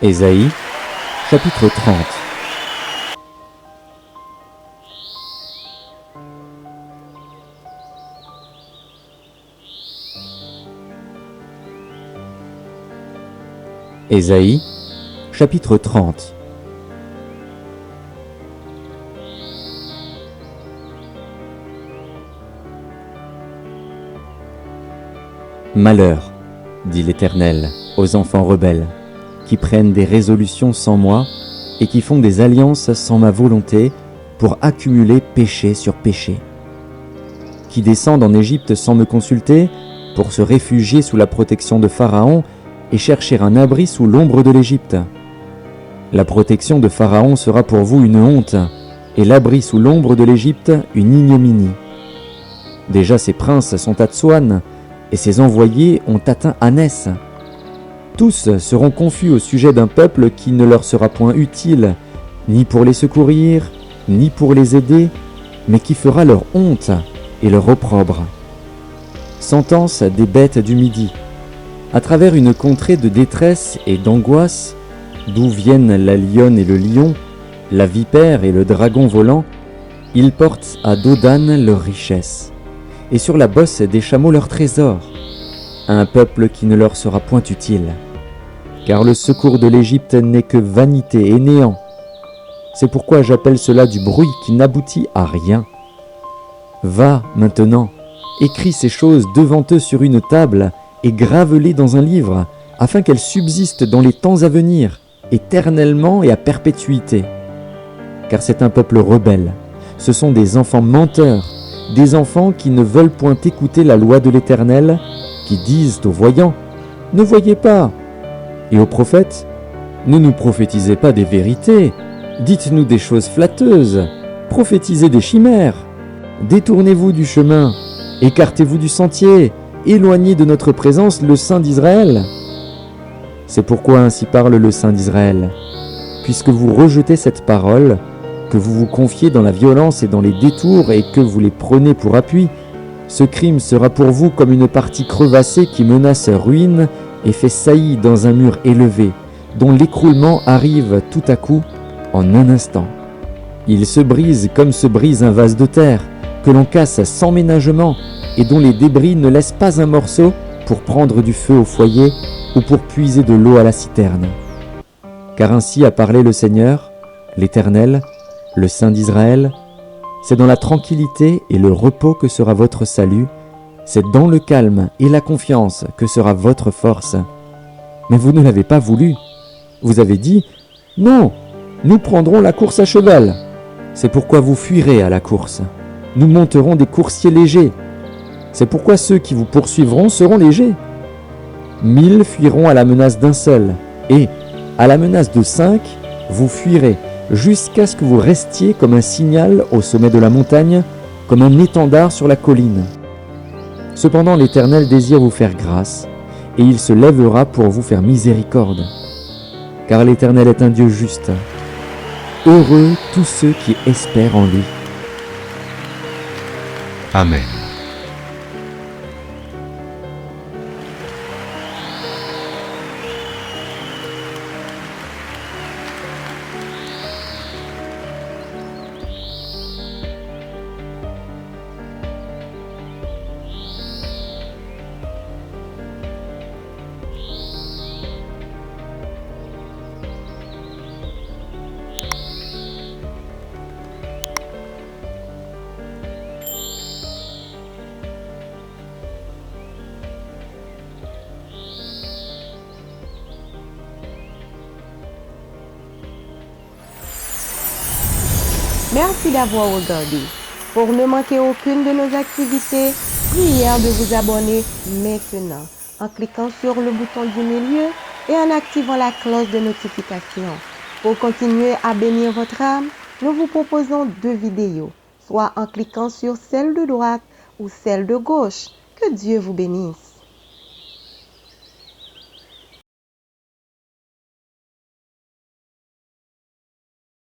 Ésaïe, chapitre 30. Ésaïe, chapitre 30. Malheur, dit l'Éternel, aux enfants rebelles, qui prennent des résolutions sans moi et qui font des alliances sans ma volonté pour accumuler péché sur péché, qui descendent en Égypte sans me consulter pour se réfugier sous la protection de Pharaon et chercher un abri sous l'ombre de l'Égypte. La protection de Pharaon sera pour vous une honte, et l'abri sous l'ombre de l'Égypte une ignominie. Déjà ses princes sont à Tsoan, et ses envoyés ont atteint Anès. Tous seront confus au sujet d'un peuple qui ne leur sera point utile, ni pour les secourir, ni pour les aider, mais qui fera leur honte et leur opprobre. Sentence des bêtes du Midi. À travers une contrée de détresse et d'angoisse, d'où viennent la lionne et le lion, la vipère et le dragon volant, ils portent à dos d'âne leur richesse, et sur la bosse des chameaux leur trésor, un peuple qui ne leur sera point utile. Car le secours de l'Égypte n'est que vanité et néant. C'est pourquoi j'appelle cela du bruit qui n'aboutit à rien. Va, maintenant, écris ces choses devant eux sur une table et grave-les dans un livre, afin qu'elles subsistent dans les temps à venir, éternellement et à perpétuité. Car c'est un peuple rebelle, ce sont des enfants menteurs, des enfants qui ne veulent point écouter la loi de l'Éternel, qui disent aux voyants, « Ne voyez pas !» et aux prophètes, « Ne nous prophétisez pas des vérités, dites-nous des choses flatteuses, prophétisez des chimères, détournez-vous du chemin, écartez-vous du sentier, éloignez de notre présence le Saint d'Israël. » C'est pourquoi ainsi parle le Saint d'Israël. Puisque vous rejetez cette parole, que vous vous confiez dans la violence et dans les détours et que vous les prenez pour appui, ce crime sera pour vous comme une partie crevassée qui menace ruine et fait saillie dans un mur élevé, dont l'écroulement arrive tout à coup en un instant. Il se brise comme se brise un vase de terre, que l'on casse sans ménagement et dont les débris ne laissent pas un morceau pour prendre du feu au foyer ou pour puiser de l'eau à la citerne. Car ainsi a parlé le Seigneur, l'Éternel, le Saint d'Israël, c'est dans la tranquillité et le repos que sera votre salut, c'est dans le calme et la confiance que sera votre force. Mais vous ne l'avez pas voulu. Vous avez dit, « Non, nous prendrons la course à cheval. » C'est pourquoi vous fuirez à la course. Nous monterons des coursiers légers. C'est pourquoi ceux qui vous poursuivront seront légers. 1000 fuiront à la menace d'un seul, et, à la menace de 5, vous fuirez, jusqu'à ce que vous restiez comme un signal au sommet de la montagne, comme un étendard sur la colline. Cependant l'Éternel désire vous faire grâce, et il se lèvera pour vous faire miséricorde. Car l'Éternel est un Dieu juste. Heureux tous ceux qui espèrent en lui. Amen. Merci d'avoir regardé. Pour ne manquer aucune de nos activités, prière de vous abonner maintenant en cliquant sur le bouton du milieu et en activant la cloche de notification. Pour continuer à bénir votre âme, nous vous proposons 2 vidéos, soit en cliquant sur celle de droite ou celle de gauche. Que Dieu vous bénisse.